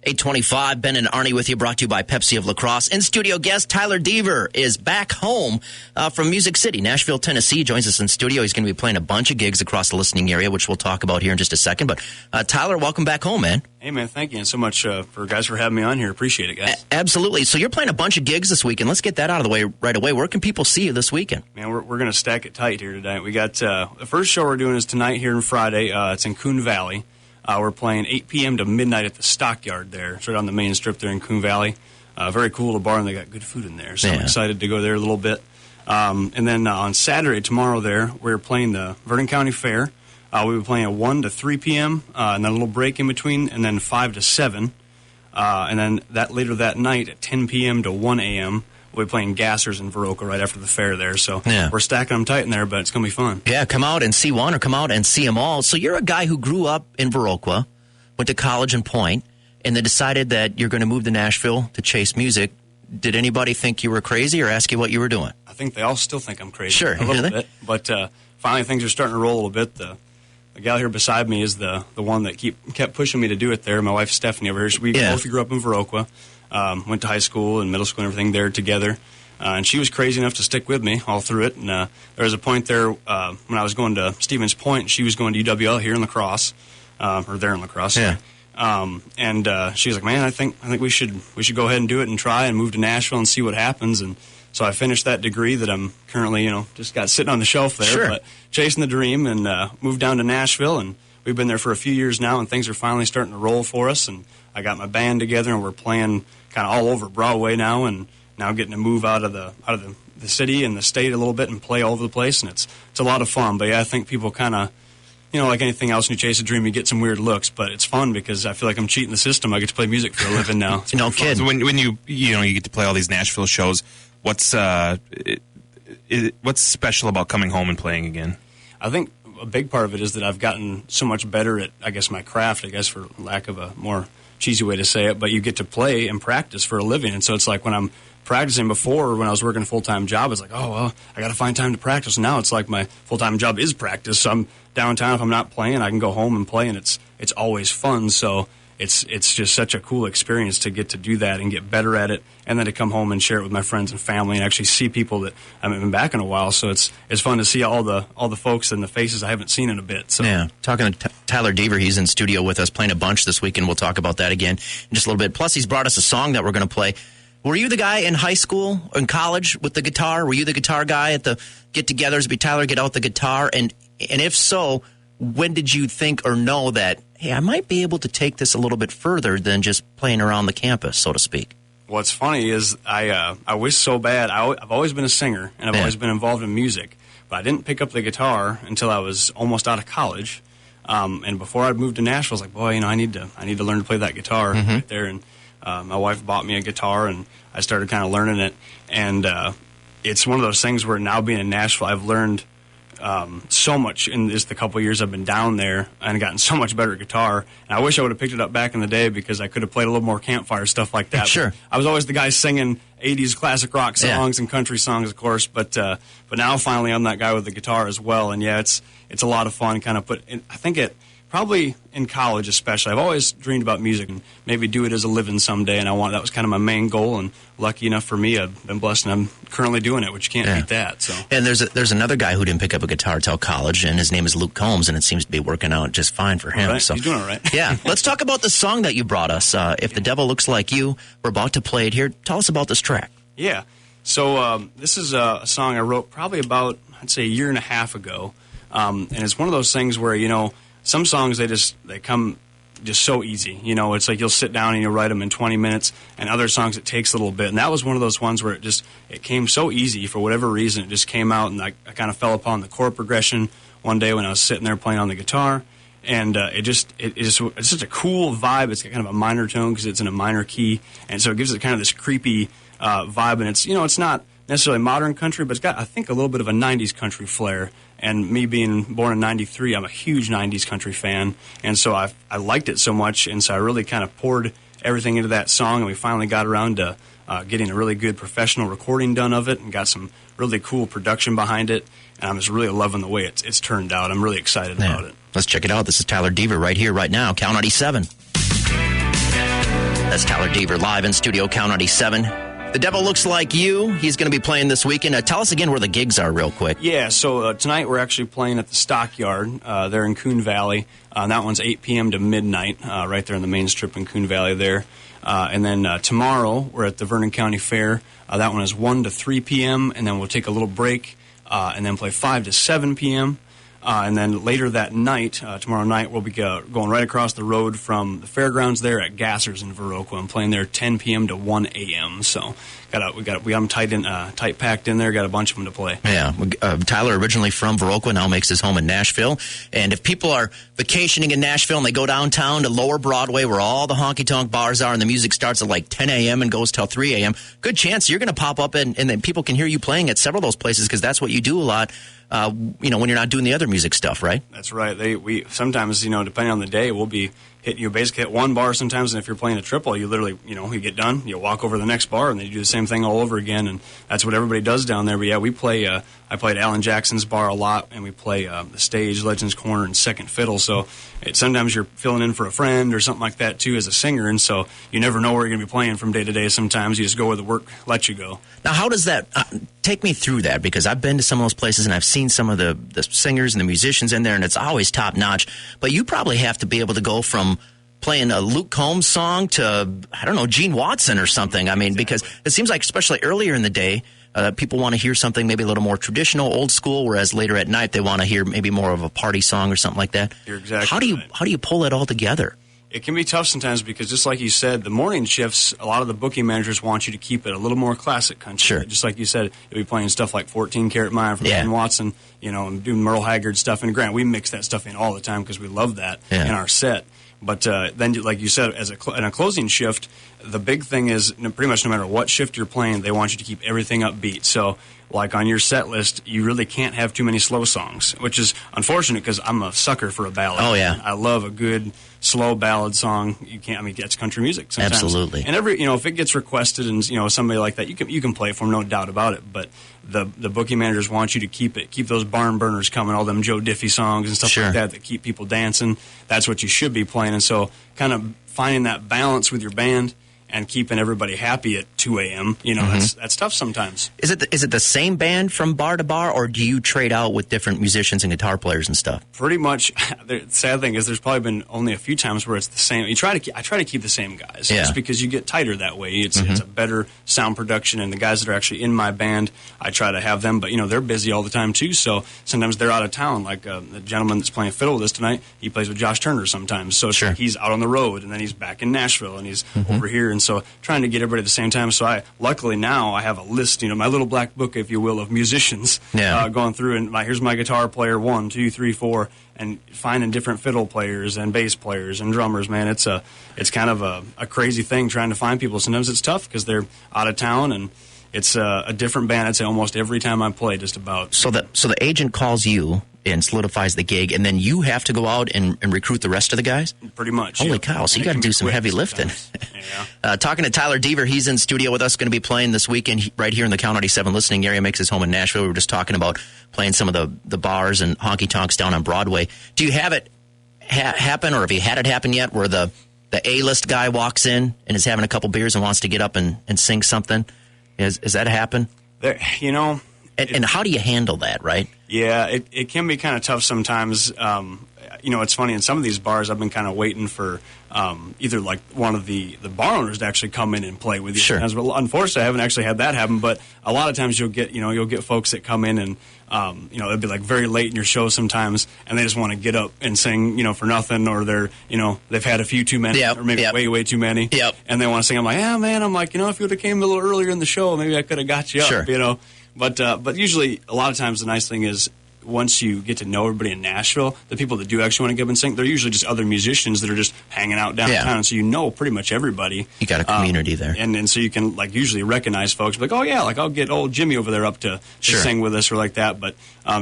825, Ben and Arnie with you, brought to you by Pepsi of La Crosse. In-studio guest Tyler Deaver is back home from Music City, Nashville, Tennessee. Joins us in studio. He's going to be playing a bunch of gigs across the listening area, which we'll talk about here in just a second. But Tyler, welcome back home, man. Hey, man, thank you so much for having me on here. Appreciate it, guys. Absolutely. So you're playing a bunch of gigs this weekend. Let's get that out of the way right away. Where can people see you this weekend? Man, we're going to stack it tight here tonight. We got the first show we're doing is tonight here on Friday. It's in Coon Valley. We're playing 8 p.m. to midnight at the Stockyard there. It's right on the main strip there in Coon Valley. Very cool little bar, and they got good food in there. So I'm excited to go there a little bit. And then on Saturday, tomorrow there, we're playing the Vernon County Fair. We'll be playing at 1 to 3 p.m., and then a little break in between, and then 5 to 7. And then later that night at 10 p.m. to 1 a.m., we'll be playing Gassers in Viroqua right after the fair there. So we're stacking them tight in there, but it's going to be fun. Yeah, come out and see one or come out and see them all. So you're a guy who grew up in Viroqua, went to college in Point, and then decided that you're going to move to Nashville to chase music. Did anybody think you were crazy or ask you what you were doing? I think they all still think I'm crazy. Sure. A little bit. But finally things are starting to roll a little bit. The gal here beside me is the one that kept pushing me to do it there. My wife, Stephanie, over here. We both grew up in Viroqua. Went to high school and middle school and everything there together. And she was crazy enough to stick with me all through it. And there was a point there when I was going to Stevens Point, and she was going to UWL here in La Crosse, or there in La Crosse. Yeah. And she was like, "Man, I think we should go ahead and do it and try and move to Nashville and see what happens." And so I finished that degree that I'm currently, just got sitting on the shelf there, Sure. but chasing the dream, and moved down to Nashville, and we've been there for a few years now, and things are finally starting to roll for us. And I got my band together, and we're playing kind of all over Broadway now, and now getting to move out of the city and the state a little bit and play all over the place, and it's a lot of fun. But yeah, I think people kind of, like anything else, when you chase a dream, you get some weird looks, but it's fun because I feel like I'm cheating the system. I get to play music for a living now. No kidding. So when you get to play all these Nashville shows, what's special about coming home and playing again? I think a big part of it is that I've gotten so much better at, I guess, my craft, for lack of a more cheesy way to say it, but you get to play and practice for a living. And so it's like when I'm practicing before, when I was working a full-time job, it's like, oh, well, I got to find time to practice. Now it's like my full-time job is practice. So I'm downtown. If I'm not playing, I can go home and play, and it's always fun. So it's just such a cool experience to get to do that and get better at it, and then to come home and share it with my friends and family and actually see people that I haven't been back in a while. So it's fun to see all the folks and the faces I haven't seen in a bit. So yeah, talking to Tyler Deaver, he's in studio with us playing a bunch this week, and we'll talk about that again in just a little bit. Plus, he's brought us a song that we're going to play. Were you the guy in high school or in college with the guitar? Were you the guitar guy at the get-togethers? Be Tyler, get out the guitar, and if so, when did you think or know that, hey, I might be able to take this a little bit further than just playing around the campus, so to speak? What's funny is I wish so bad. I've always been a singer, and I've always been involved in music, but I didn't pick up the guitar until I was almost out of college. And before I moved to Nashville, I was like, boy, I need to learn to play that guitar right there. And my wife bought me a guitar, and I started kind of learning it. And it's one of those things where now being in Nashville, I've learned so much in just the couple of years I've been down there, and gotten so much better at guitar. And I wish I would have picked it up back in the day, because I could have played a little more campfire stuff like that. Sure. But I was always the guy singing 80s classic rock songs and country songs, of course. But now finally I'm that guy with the guitar as well. And yeah, it's a lot of fun. I think it probably in college especially, I've always dreamed about music and maybe do it as a living someday, and that was kind of my main goal. And lucky enough for me, I've been blessed, and I'm currently doing it, which you can't beat that. So. And there's another guy who didn't pick up a guitar till college, and his name is Luke Combs, and it seems to be working out just fine for him. Right. So he's doing all right. Yeah, let's talk about the song that you brought us. If the Devil Looks Like You, we're about to play it here. Tell us about this track. Yeah, so this is a song I wrote probably about, I'd say, a year and a half ago, and it's one of those things where some songs they come just so easy. It's like you'll sit down and you'll write them in 20 minutes, and other songs it takes a little bit. And that was one of those ones where it came so easy for whatever reason. It just came out, and I kind of fell upon the chord progression one day when I was sitting there playing on the guitar, and it's such a cool vibe. It's kind of a minor tone because it's in a minor key, and so it gives it kind of this creepy vibe. And it's not necessarily modern country, but it's got, I think, a little bit of a 90s country flair. And me being born in 93, I'm a huge 90s country fan. And so I liked it so much, and so I really kind of poured everything into that song, and we finally got around to getting a really good professional recording done of it, and got some really cool production behind it. And I'm just really loving the way it's turned out. I'm really excited about it. Let's check it out. This is Tyler Deaver right here, right now. Count 97. That's Tyler Deaver live in studio, Count 97. The Devil Looks Like You. He's going to be playing this weekend. Tell us again where the gigs are real quick. Yeah, so tonight we're actually playing at the Stockyard there in Coon Valley. That one's 8 p.m. to midnight, right there in the main strip in Coon Valley there. And then tomorrow we're at the Vernon County Fair. That one is 1 to 3 p.m., and then we'll take a little break and then play 5 to 7 p.m. And then later that night, tomorrow night, we'll be going right across the road from the fairgrounds there at Gasser's in Viroqua and playing there 10 p.m. to 1 a.m. So we got them tight packed in there. Got a bunch of them to play. Yeah, Tyler originally from Viroqua, now makes his home in Nashville. And if people are vacationing in Nashville and they go downtown to Lower Broadway where all the honky-tonk bars are and the music starts at like 10 a.m. and goes till 3 a.m., good chance you're going to pop up and then people can hear you playing at several of those places because that's what you do a lot. When you're not doing the other music stuff, right? That's right. We sometimes, depending on the day, we'll be basically hit one bar sometimes, and if you're playing a triple, you literally, you get done, you walk over to the next bar, and then you do the same thing all over again, and that's what everybody does down there. But yeah, we play. I played Alan Jackson's bar a lot, and we play the Stage, Legends Corner, and Second Fiddle. So sometimes you're filling in for a friend or something like that too as a singer, and so you never know where you're going to be playing from day to day. Sometimes you just go where the work lets you go. Now, how does that take me through that? Because I've been to some of those places and I've seen some of the singers and the musicians in there, and it's always top notch. But you probably have to be able to go from playing a Luke Combs song to, I don't know, Gene Watson or something. I mean, exactly. Because it seems like, especially earlier in the day, people want to hear something maybe a little more traditional, old school, whereas later at night they want to hear maybe more of a party song or something like that. You're exactly How do you pull it all together? It can be tough sometimes because, just like you said, the morning shifts, a lot of the booking managers want you to keep it a little more classic country. Sure. Just like you said, you'll be playing stuff like 14 Karat Mine from Gene Watson, and doing Merle Haggard stuff. And Grant, we mix that stuff in all the time because we love that in our set. But then, like you said, in a closing shift, the big thing is pretty much no matter what shift you're playing, they want you to keep everything upbeat. So, like on your set list, you really can't have too many slow songs, which is unfortunate because I'm a sucker for a ballad. Oh, yeah. I love a good slow ballad song. You can't. I mean, that's country music sometimes. Absolutely. And if it gets requested and somebody like that, you can play it for them, no doubt about it. But the booking managers want you to keep those barn burners coming, all them Joe Diffie songs and stuff like that keep people dancing. That's what you should be playing. And so, kind of finding that balance with your band and keeping everybody happy at 2 a.m. That's tough sometimes. Is it the same band from bar to bar, or do you trade out with different musicians and guitar players and stuff? Pretty much. The sad thing is there's probably been only a few times where it's the same. I try to keep the same guys, just because you get tighter that way. It's a better sound production, and the guys that are actually in my band, I try to have them, but they're busy all the time too. So sometimes they're out of town. Like the gentleman that's playing fiddle with us tonight, he plays with Josh Turner sometimes. So he's out on the road, and then he's back in Nashville, and he's over here. And so trying to get everybody at the same time. So luckily now I have a list, my little black book, if you will, of musicians going through. And here's my guitar player, 1, 2, 3, 4, and finding different fiddle players and bass players and drummers. Man, it's kind of a crazy thing trying to find people. Sometimes it's tough because they're out of town, and it's a different band. I'd say almost every time I play, just about. So the agent calls you and solidifies the gig, and then you have to go out and recruit the rest of the guys? Pretty much. Holy cow, so you got to do some heavy lifting. Talking to Tyler Deaver, he's in studio with us, going to be playing this weekend right here in the Count 97 listening area, makes his home in Nashville. We were just talking about playing some of the bars and honky-tonks down on Broadway. Do you have it happen, or have you had it happen yet, where the A-list guy walks in and is having a couple beers and wants to get up and sing something? Has that happened? And how do you handle that, right? Yeah, it can be kind of tough sometimes. It's funny, in some of these bars, I've been kind of waiting for either like one of the bar owners to actually come in and play with you. Sure. But unfortunately, I haven't actually had that happen. But a lot of times you'll get folks that come in and it'll be like very late in your show sometimes, and they just want to get up and sing, for nothing, or they've had a few too many, or maybe way too many, and they want to sing. I'm like, yeah, man. I'm like, if you would have came a little earlier in the show, maybe I could have got you up, But usually, a lot of times, the nice thing is, once you get to know everybody in Nashville, the people that do actually want to get up and sing, they're usually just other musicians that are just hanging out downtown. So pretty much everybody. You got a community there. And so you can usually recognize folks. Like, oh, yeah, I'll get old Jimmy over there up to sing with us or like that. But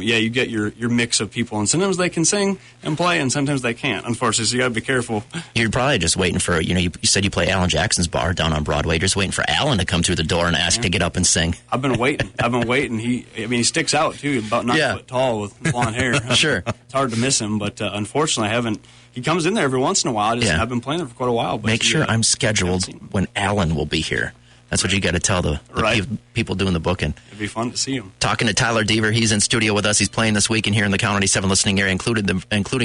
you get your mix of people, and sometimes they can sing and play, and sometimes they can't, unfortunately, so you got to be careful. You're probably just waiting for, you said you play Alan Jackson's bar down on Broadway. You're just waiting for Alan to come through the door and ask to get up and sing. I've been waiting. He sticks out, too, about 9 foot tall with blonde hair. Sure. It's hard to miss him, but unfortunately, I haven't. He comes in there every once in a while. I've been playing there for quite a while. But Make sure I'm scheduled when Alan will be here. That's what you got to tell the people doing the booking. It'd be fun to see him. Talking to Tyler Deaver. He's in studio with us. He's playing this weekend here in the Count 97 listening area, including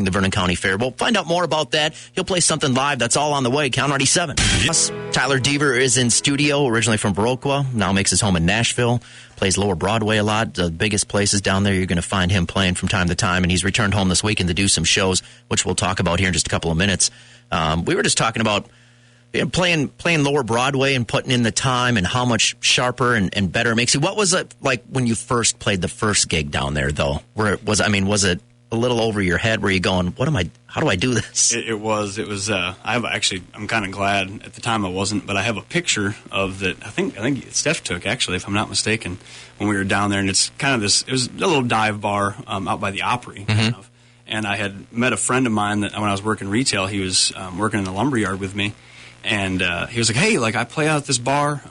the Vernon County Fair. We'll find out more about that. He'll play something live. That's all on the way. Count 97. Yes. Tyler Deaver is in studio, originally from Viroqua. Now makes his home in Nashville. Plays Lower Broadway a lot. The biggest places down there, you're going to find him playing from time to time. And he's returned home this weekend to do some shows, which we'll talk about here in just a couple of minutes. We were just talking about playing Lower Broadway and putting in the time and how much sharper and better it makes you. What was it like when you first played the first gig down there, though? Was it a little over your head? Were you going, how do I do this? It was. I'm kind of glad at the time I wasn't, but I have a picture of that. I think Steph took, actually, if I'm not mistaken, when we were down there. And it's kind of it was a little dive bar out by the Opry, kind of. And I had met a friend of mine that when I was working retail, he was working in the lumber yard with me. And he was like, hey, I play out at this bar.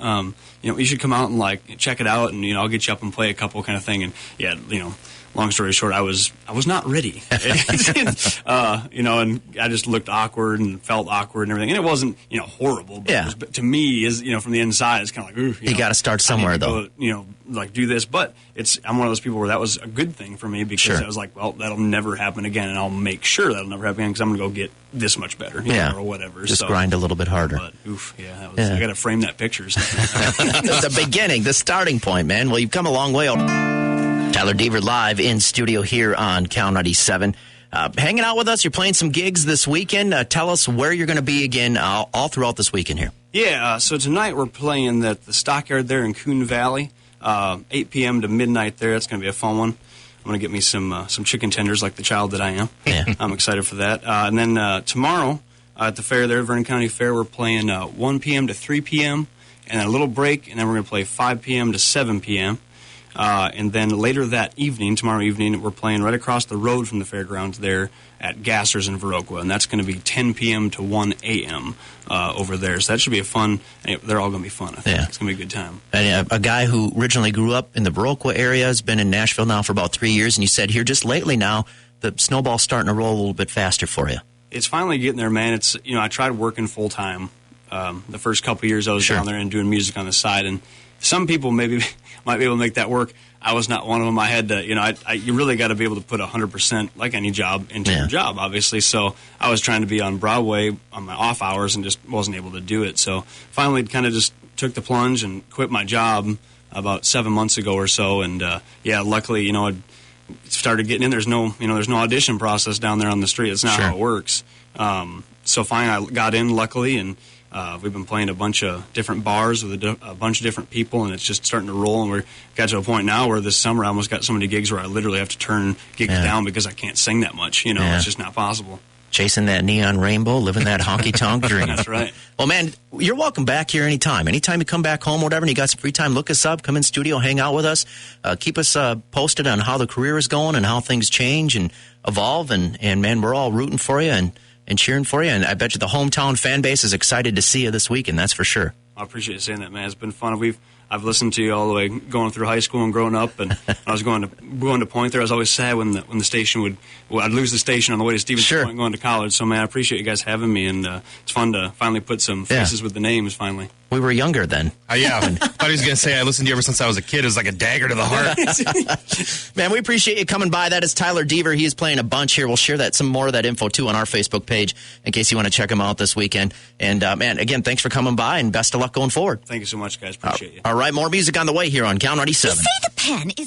You should come out and check it out, and I'll get you up and play a couple kind of thing. And long story short, I was not ready. And I just looked awkward and felt awkward and everything. And it wasn't horrible, but it was, to me, from the inside, it's kind of like, ooh, you got to start somewhere, though. Do this, but I'm one of those people where that was a good thing for me because I was like, well, that'll never happen again, and I'll make sure that'll never happen again because I'm going to go get this much better, or whatever. Just grind a little bit harder. But I got to frame that picture. The beginning, the starting point, man. Well, you've come a long way. Tyler Deaver live in studio here on Count 97. Hanging out with us, you're playing some gigs this weekend. Tell us where you're going to be again all throughout this weekend here. Yeah, so tonight we're playing at the Stockyard there in Coon Valley, 8 p.m. to midnight there. That's going to be a fun one. I'm going to get me some chicken tenders like the child that I am. Yeah. I'm excited for that. And then tomorrow at the fair there, Vernon County Fair, we're playing 1 p.m. to 3 p.m. and then a little break, and then we're going to play 5 p.m. to 7 p.m. And then later that evening, tomorrow evening, we're playing right across the road from the fairgrounds there at Gasser's in Viroqua, and that's going to be 10 p.m. to 1 a.m. Over there. So that should be a fun. They're all going to be fun. I think it's going to be a good time. And a guy who originally grew up in the Viroqua area has been in Nashville now for about 3 years, and you said here just lately now the snowball's starting to roll a little bit faster for you. It's finally getting there, man. It's I tried working full time the first couple of years I was down there and doing music on the side, and some people maybe might be able to make that work. I was not one of them. I had to, you really got to be able to put 100%, like any job, into your job, obviously. So I was trying to be on Broadway on my off hours and just wasn't able to do it. So finally kind of just took the plunge and quit my job about 7 months ago or so. And, luckily, I started getting in. There's no audition process down there on the street. It's not how it works. So finally I got in, luckily, and we've been playing a bunch of different bars with a bunch of different people, and it's just starting to roll. And we're got to a point now where this summer I almost got so many gigs where I literally have to turn gigs down because I can't sing that much. It's just not possible. Chasing that neon rainbow, living that honky-tonk dream. That's right. Well, man, you're welcome back here anytime. Anytime you come back home, whatever, and you got some free time, look us up, come in studio, hang out with us. Keep us posted on how the career is going and how things change and evolve. And man, we're all rooting for you and cheering for you. And I bet you the hometown fan base is excited to see you this weekend, that's for sure. I appreciate you saying that, man. It's been fun. I've listened to you all the way going through high school and growing up, and when I was going to Point there, I was always sad when the station I'd lose the station on the way to Stevens Point going to college. So, man, I appreciate you guys having me, and it's fun to finally put some faces with the names, finally. We were younger then. Yeah. I thought he was going to say I listened to you ever since I was a kid. It was like a dagger to the heart. Man, we appreciate you coming by. That is Tyler Deaver. He is playing a bunch here. We'll share some more of that info, too, on our Facebook page in case you want to check him out this weekend. And, man, again, thanks for coming by, and best of luck going forward. Thank you so much, guys. Appreciate you. All right, more music on the way here on Count 97. You say the pen is